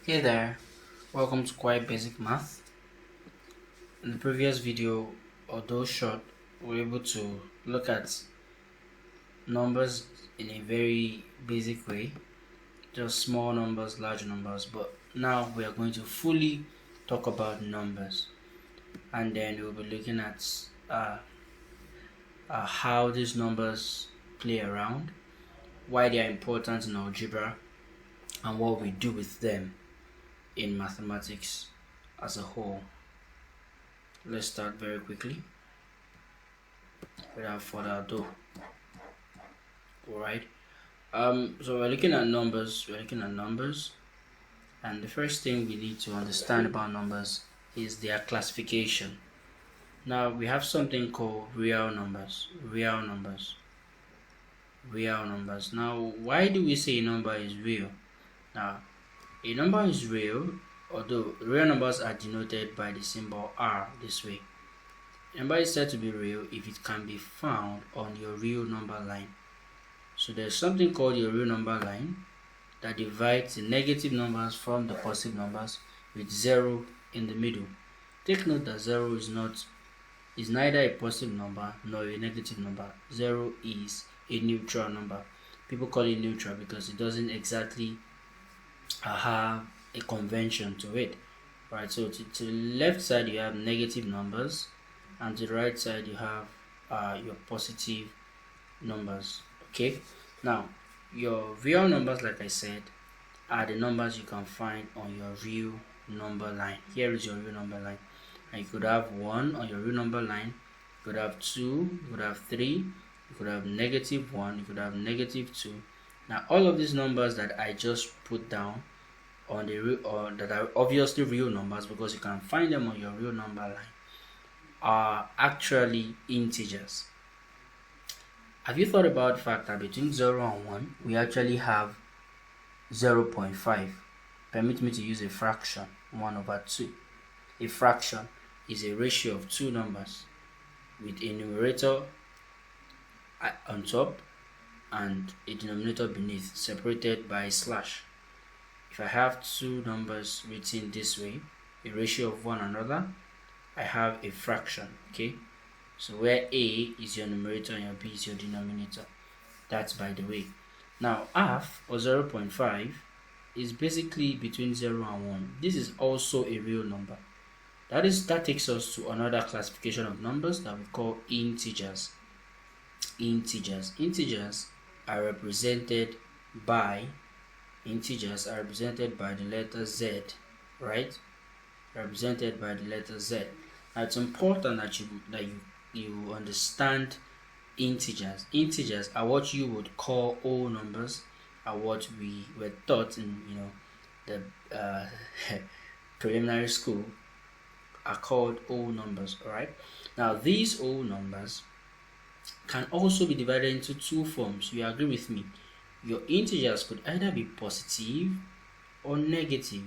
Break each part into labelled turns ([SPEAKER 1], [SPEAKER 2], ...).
[SPEAKER 1] Hey there, welcome to Quite Basic Math. In the previous video, although short, we were able to look at numbers in a very basic way, just small numbers, large numbers, but now we are going to fully talk about numbers, and then we'll be looking at how these numbers play around, why they are important in algebra, and what we do with them in mathematics as a whole. Let's start very quickly without further ado. Alright. So we're looking at numbers, and the first thing we need to understand about numbers is their classification. Now we have something called real numbers. Now, why do we say a number is real? Now, a number is real, although real numbers are denoted by the symbol R this way. A number is said to be real if it can be found on your real number line. So there's something called your real number line that divides the negative numbers from the positive numbers with 0 in the middle. Take note that 0 is neither a positive number nor a negative number. 0 is a neutral number. People call it neutral because it doesn't exactly have a convention to it. Right, so to the left side you have negative numbers, and to the right side you have your positive numbers. Okay, now your real numbers, like I said, are the numbers you can find on your real number line. Here is your real number line, and you could have 1 on your real number line, you could have 2, you could have 3, you could have -1, you could have -2. Now all of these numbers that I just put down on the real, or that are obviously real numbers because you can find them on your real number line, are actually integers. Have you thought about the fact that between 0 and 1 we actually have 0.5? Permit me to use a fraction, 1/2. A fraction is a ratio of two numbers with a numerator on top and a denominator beneath, separated by a slash. If I have two numbers written this way, a ratio of one another, I have a fraction. Okay, so where a is your numerator and your b is your denominator. That's by the way. Now half, or 0.5, is basically between 0 and 1. This is also a real number. That takes us to another classification of numbers that we call integers. Integers are represented by the letter Z, right? Represented by the letter Z. Now it's important that you understand integers. Integers are what you would call whole numbers, are what we were taught in the preliminary school, are called whole numbers. All right. Now these whole numbers can also be divided into two forms. You agree with me? Your integers could either be positive or negative.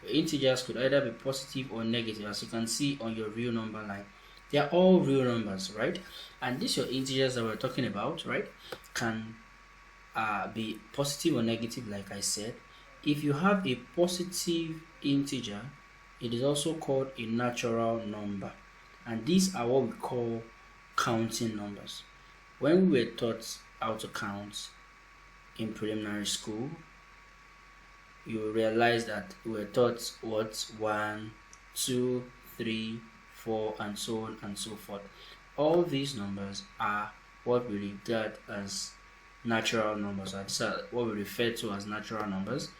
[SPEAKER 1] Your integers could either be positive or negative, as you can see on your real number line. They are all real numbers, right? And these your integers that we're talking about, right, can be positive or negative, like I said. If you have a positive integer, it is also called a natural number, and these are what we call counting numbers. When we were taught how to count in preliminary school, you realize that we were taught what 1, 2, 3, 4, and so on and so forth. All these numbers are what we regard as natural numbers. These are what we refer to as natural numbers.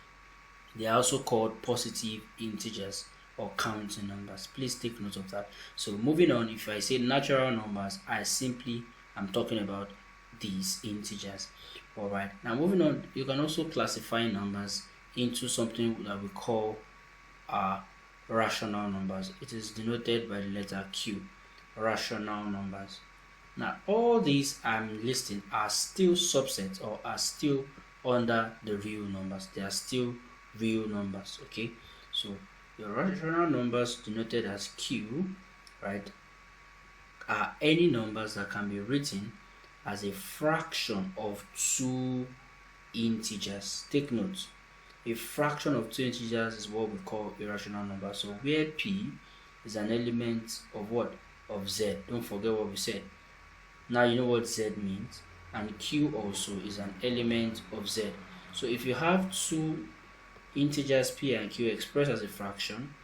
[SPEAKER 1] They are also called positive integers or counting numbers. Please take note of that. So moving on, if I say natural numbers, I simply am talking about these integers. Alright, now moving on, you can also classify numbers into something that we call rational numbers. It is denoted by the letter Q, rational numbers. Now all these I'm listing are still subsets, or are still under the real numbers. They are still real numbers. Okay, so your rational numbers, denoted as Q, right, are any numbers that can be written as a fraction of two integers. Take note, A fraction of two integers is what we call a rational number. So where p is an element of what? Of z. Don't forget what we said. Now you know what z means, and q also is an element of z. So if you have two integers p and q expressed as a fraction,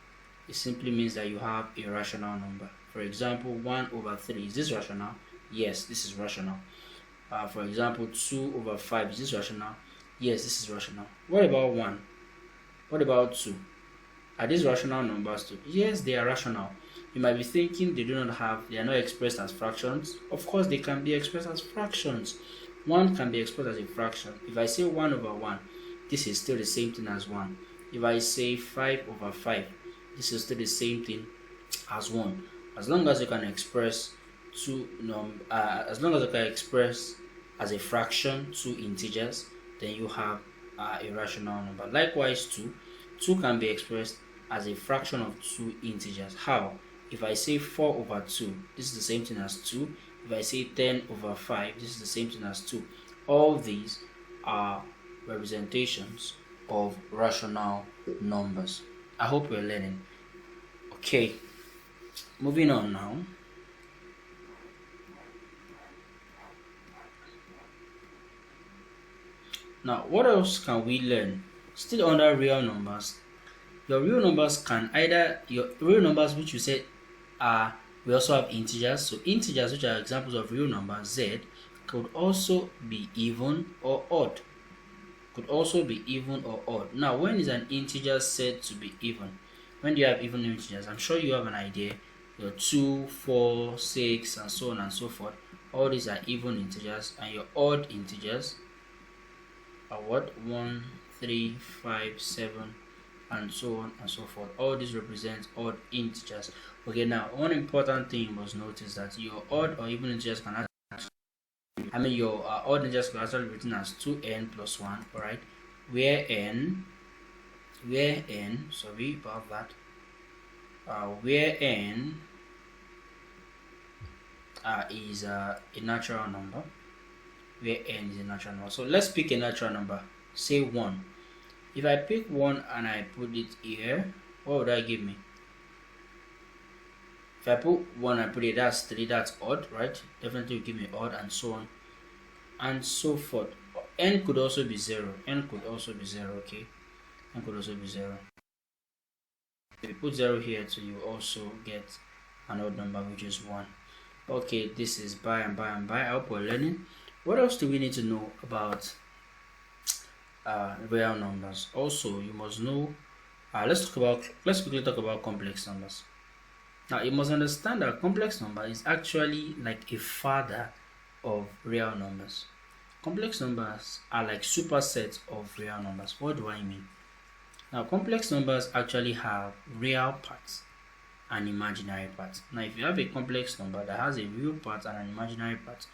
[SPEAKER 1] it simply means that you have a rational number. For example, 1 over 3, is this rational? Yes, this is rational. For example, 2 over 5, is this rational? Yes, this is rational. What about 1? What about 2? Are these rational numbers too? Yes, they are rational. You might be thinking they are not expressed as fractions. Of course, they can be expressed as fractions. 1 can be expressed as a fraction. If I say 1 over 1, this is still the same thing as 1. If I say 5 over 5, this is still the same thing as 1. As long as you can express as long as you can express as a fraction two integers, then you have a rational number. Likewise, 2 can be expressed as a fraction of two integers. How? If I say 4 over 2, this is the same thing as 2. If I say 10 over 5, this is the same thing as 2. All these are representations of rational numbers. I hope we're learning. Okay, moving on now. Now, what else can we learn? Still under real numbers. Your real numbers which you said we also have integers. So integers, which are examples of real numbers, z, could also be even or odd. Now, when is an integer said to be even? When do you have even integers? I'm sure you have an idea. Your 2, 4, 6, and so on and so forth. All these are even integers, and your odd integers are what? 1, 3, 5, 7, and so on and so forth. All these represent odd integers. Okay, now one important thing you must notice that your odd or even integers can your odd integers can actually be written as 2n plus 1, alright? Where n is a natural number. Where n is a natural number. So let's pick a natural number. Say 1. If I pick 1 and I put it here, what would that give me? If I put 1 and put it, that's 3, that's odd, right? Definitely will give me odd, and so on and so forth. N could also be 0. Okay? N could also be 0. If you put 0 here too, you also get an odd number, which is 1. Okay, this is by and by. I hope we're learning. What else do we need to know about real numbers? Also, you must know. Let's quickly talk about complex numbers. Now, you must understand that complex number is actually like a father of real numbers. Complex numbers are like supersets of real numbers. What do I mean? Now, complex numbers actually have real parts and imaginary parts. Now, if you have a complex number that has a real part and an imaginary part,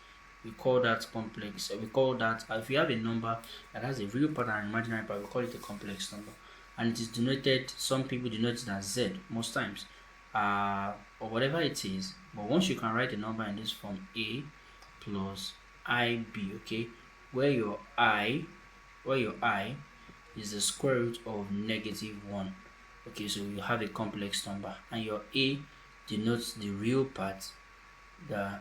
[SPEAKER 1] we call that complex. If you have a number that has a real part and an imaginary part, we call it a complex number. And it is denoted, some people denote it as z most times, or whatever it is. But once you can write a number in this form, a plus ib, okay, where your I is the square root of -1. Okay, so you have a complex number, and your a denotes the real part,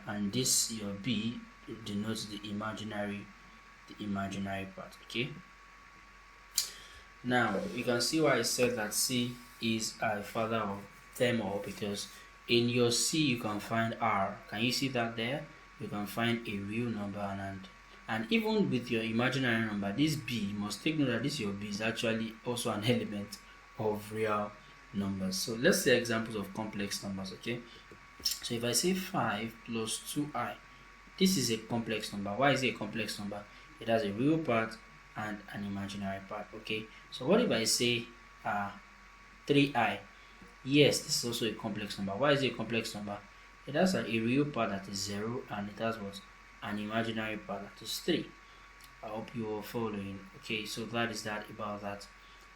[SPEAKER 1] and this your b denotes the imaginary part. Okay, now you can see why I said that c is a father of them all, because in your c you can find r. Can you see that there? You can find a real number, and even with your imaginary number, this b, you must take note that this your b is actually also an element of real numbers. So let's say examples of complex numbers. Okay, so if I say 5 plus 2i, this is a complex number. Why is it a complex number? It has a real part and an imaginary part. Okay, so what if I say 3i? Yes, this is also a complex number. Why is it a complex number? It has a real part that is 0, and it has what? An imaginary part that is 3. I hope you are following. Okay, so that is that about that.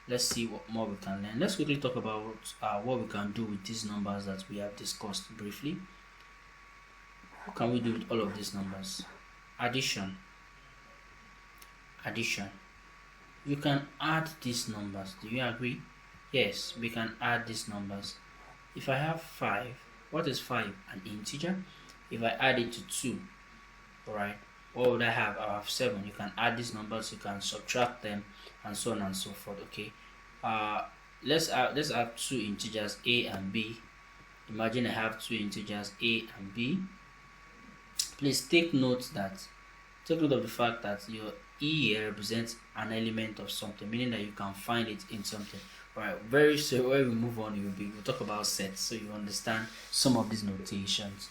[SPEAKER 1] Let's see what more we can learn. Let's quickly talk about what we can do with these numbers that we have discussed briefly. What can we do with all of these numbers? Addition. you can add these numbers. Do you agree? Yes, we can add these numbers. If I have 5, what is 5? An integer. If I add it to 2, alright, what would I have? I have 7. You can add these numbers, you can subtract them, and so on and so forth. Okay. Let's have two integers a and b. Imagine I have two integers a and b. Please take note of the fact that your e here represents an element of something, meaning that you can find it in something. Alright, very soon when we move on, we'll talk about sets, so you understand some of these notations.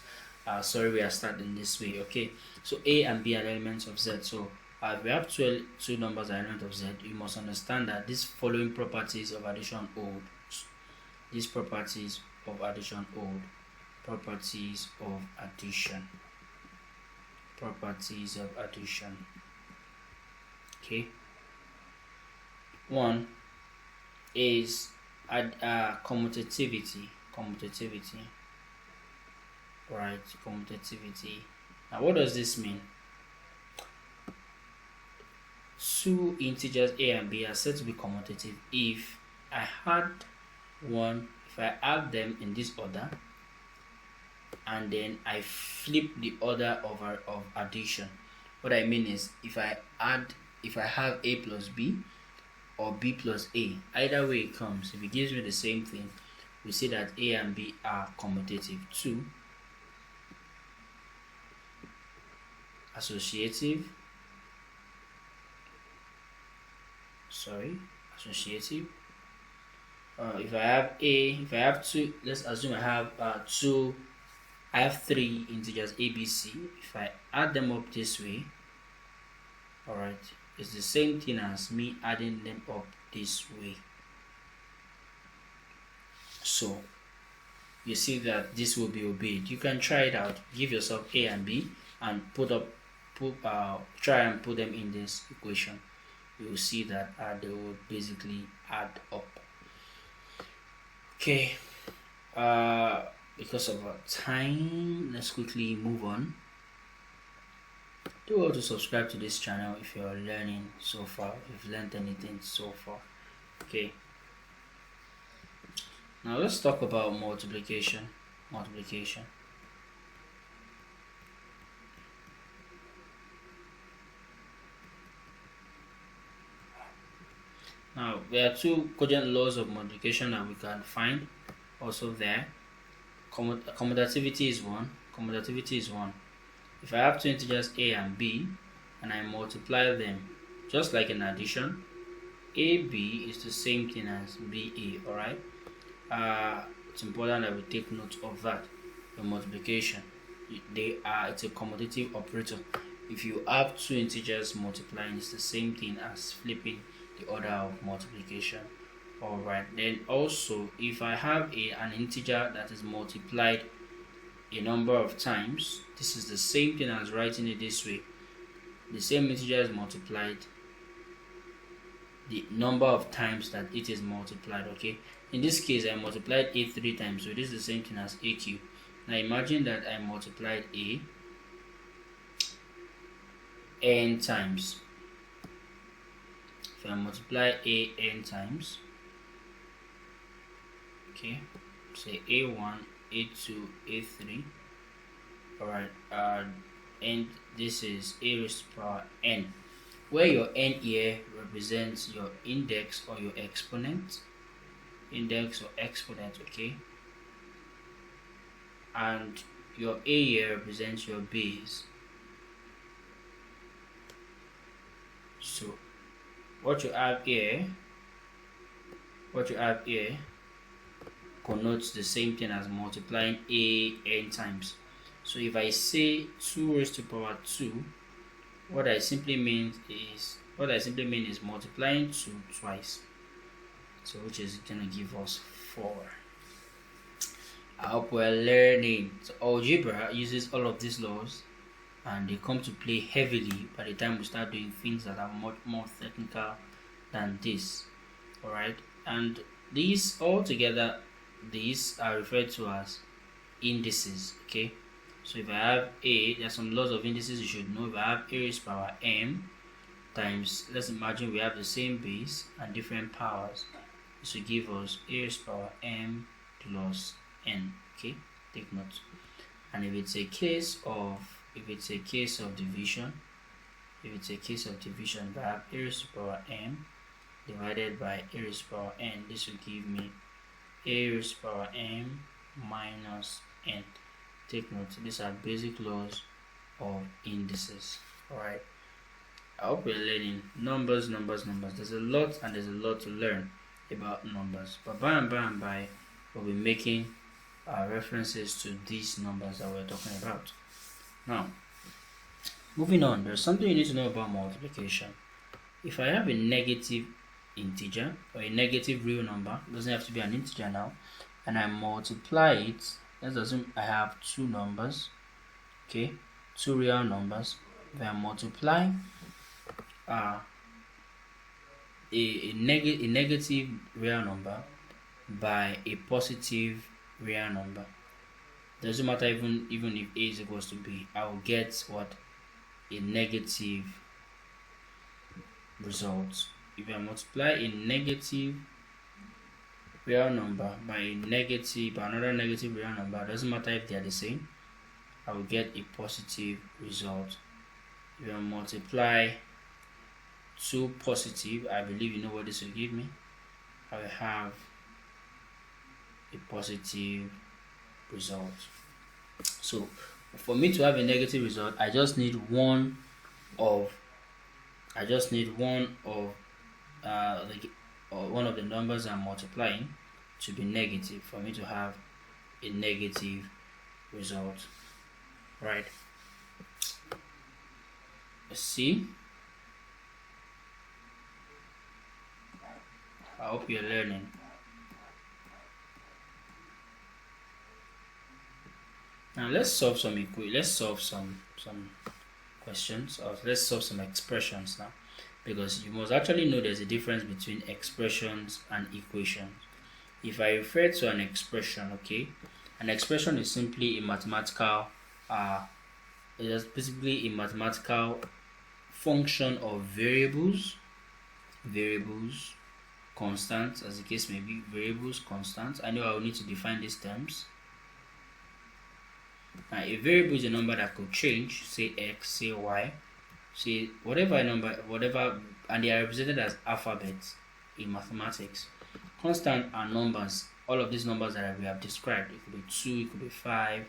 [SPEAKER 1] Sorry, we are starting this way. Okay, so a and b are elements of z. So if we have two numbers are elements of z, you must understand that these following properties of addition hold. These properties of addition hold. Properties of addition. Properties of addition. Okay. One is commutativity. Right, commutativity. Now, what does this mean? Two integers a and b are said to be commutative if I add them in this order, and then I flip the order of addition. What I mean is, if I have a plus b or b plus a, either way it comes, if it gives me the same thing, we say that a and b are commutative. 2, associative. If I have two, let's assume I have 3 integers a, b, c. If I add them up this way, alright, it's the same thing as me adding them up this way. So you see that this will be obeyed. You can try it out. Give yourself a and b and try and put them in this equation. You will see that they will basically add up. Okay, because of our time, let's quickly move on. Do well to subscribe to this channel if you're learning so far, if you've learned anything so far. Okay, now let's talk about multiplication. Now, there are two cogent laws of multiplication that we can find also there. Commutativity is one. If I have two integers a and b and I multiply them, just like in addition, ab is the same thing as ba. Alright, it's important that we take note of that. The multiplication, it's a commutative operator. If you have two integers multiplying, it's the same thing as flipping the order of multiplication. Alright, then also if I have an integer that is multiplied a number of times, this is the same thing as writing it this way. The same integer is multiplied the number of times that it is multiplied. Okay, in this case I multiplied a 3 times, so this is the same thing as a cube. Now imagine that I multiplied a n times. If I multiply a n times, okay, say a1, a2, a3, alright, and this is a raised to power n, where your n here represents your index or your exponent, okay, and your a here represents your base. So what you have here connotes the same thing as multiplying a n times. So if I say 2 raised to power 2, what I simply mean is multiplying 2 twice, so which is gonna give us 4. I hope we're learning. So algebra uses all of these laws, and they come to play heavily by the time we start doing things that are much more technical than this. Alright, and these all together, these are referred to as indices. Okay, so if I have a, there's some laws of indices you should know. If I have a raised to power m times, let's imagine we have the same base and different powers. This will give us a raised power m plus n. Okay, take note. And if it's a case of division, we have a raised to power m divided by a raised to power n. This will give me a raised to power m minus n. Take note, these are basic laws of indices. Alright, I hope you're learning numbers. There's a lot to learn about numbers, but by and by we'll be making references to these numbers that we're talking about. Now, moving on, there's something you need to know about multiplication. If I have a negative integer or a negative real number, it doesn't have to be an integer now, and I multiply it, let's assume I have two numbers, okay, two real numbers. If I multiply a negative real number by a positive real number, doesn't matter even if a is equals to b, I will get what? A negative result. If I multiply a negative real number by another negative real number, doesn't matter if they are the same, I will get a positive result. If I multiply two positive, I believe you know what this will give me. I will have a positive result. So for me to have a negative result, I just need one of one of the numbers I'm multiplying to be negative for me to have a negative result. Right? Let's see. I hope you're learning. Now let's solve some questions, or let's solve some expressions now, because you must actually know there's a difference between expressions and equations. If I refer to an expression, okay, an expression is simply a mathematical it is basically a mathematical function of variables, constants, as the case may be, variables, constants. I know I will need to define these terms. Now, a variable is a number that could change, say x, say y, say whatever number, and they are represented as alphabets in mathematics. Constant are numbers, all of these numbers that we have described. It could be 2, it could be 5, it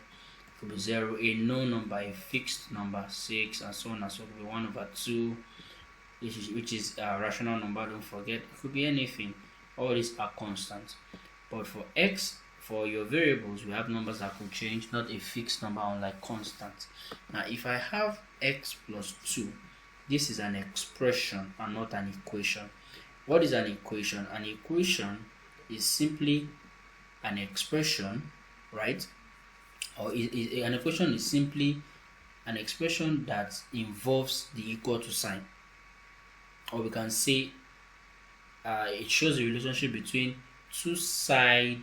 [SPEAKER 1] could be 0, a known number, a fixed number, 6, and so on and so on. It could be 1/2, which is a rational number, don't forget. It could be anything. All these are constants. But for x, for your variables, we have numbers that could change, not a fixed number unlike constants. Now, if I have x plus 2, this is an expression and not an equation. What is an equation? An equation is simply an expression, right? Or an equation is simply an expression that involves the equal to sign. Or we can say it shows the relationship between two sides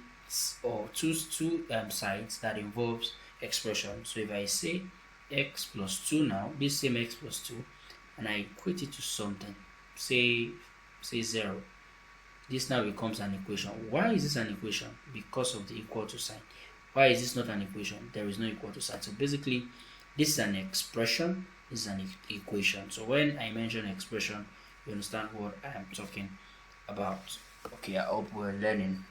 [SPEAKER 1] or two sides that involves expression. So if I say x plus 2 now, this same x plus 2, and I equate it to something, say 0, this now becomes an equation. Why is this an equation? Because of the equal to sign. Why is this not an equation? There is no equal to sign. So basically, this is an expression, this is an equation. So when I mention expression, you understand what I am talking about. Okay, I hope we're learning.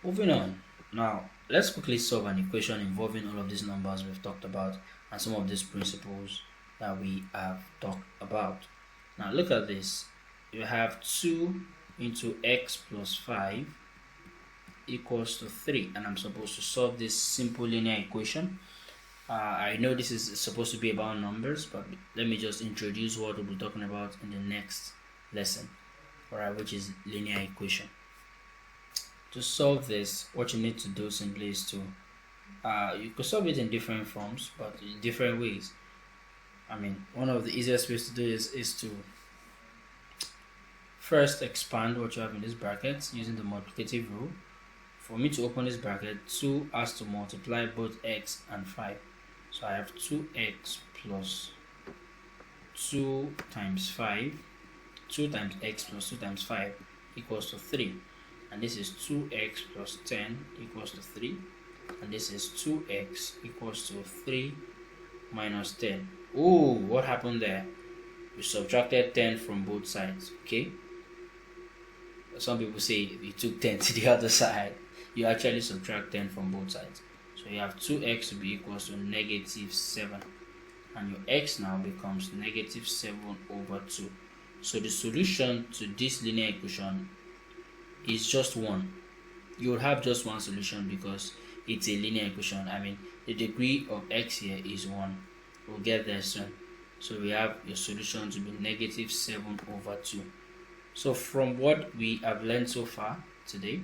[SPEAKER 1] Moving on. Now, let's quickly solve an equation involving all of these numbers we've talked about and some of these principles that we have talked about. Now, look at this. You have 2 into x plus 5 equals to 3, and I'm supposed to solve this simple linear equation. I know this is supposed to be about numbers, but let me just introduce what we'll be talking about in the next lesson, alright, which is linear equation. To solve this, what you need to do simply is to you could solve it in different forms, but in different ways. I mean, one of the easiest ways to do this is to first expand what you have in this bracket using the multiplicative rule. for me to open this bracket, 2 has to multiply both x and 5. So I have 2x plus 2 times 5, 2 times x plus 2 times 5 equals to 3. And this is 2x plus 10 equals to 3. And this is 2x equals to 3 minus 10. Oh, what happened there? We subtracted 10 from both sides, okay? Some people say you took 10 to the other side. You actually subtract 10 from both sides. So you have 2x to be equals to negative 7. And your x now becomes negative 7 over 2. So the solution to this linear equation is just one. You will have just one solution because it's a linear equation. I mean, the degree of x here is 1. We'll get there soon. So we have your solution to be negative 7 over 2. So from what we have learned so far today,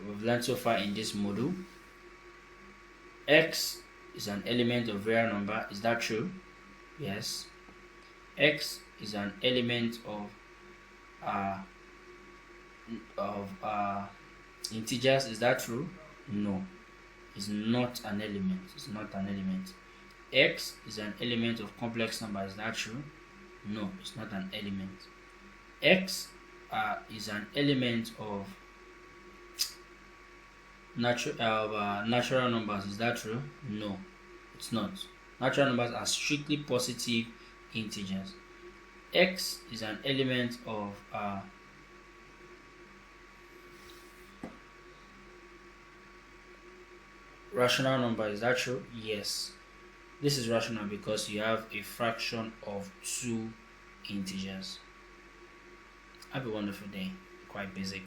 [SPEAKER 1] we've learned so far in this module, x is an element of real number. Is that true? Yes. X is an element of integers. Is that true? No, it's not an element. It's not an element. X is an element of complex number. Is that true? No, it's not an element. X is an element of natural numbers. Is that true? No, it's not. Natural numbers are strictly positive integers. X is an element of rational number. Is that true? Yes. This is rational because you have a fraction of 2 integers. Have a wonderful day. Quite basic.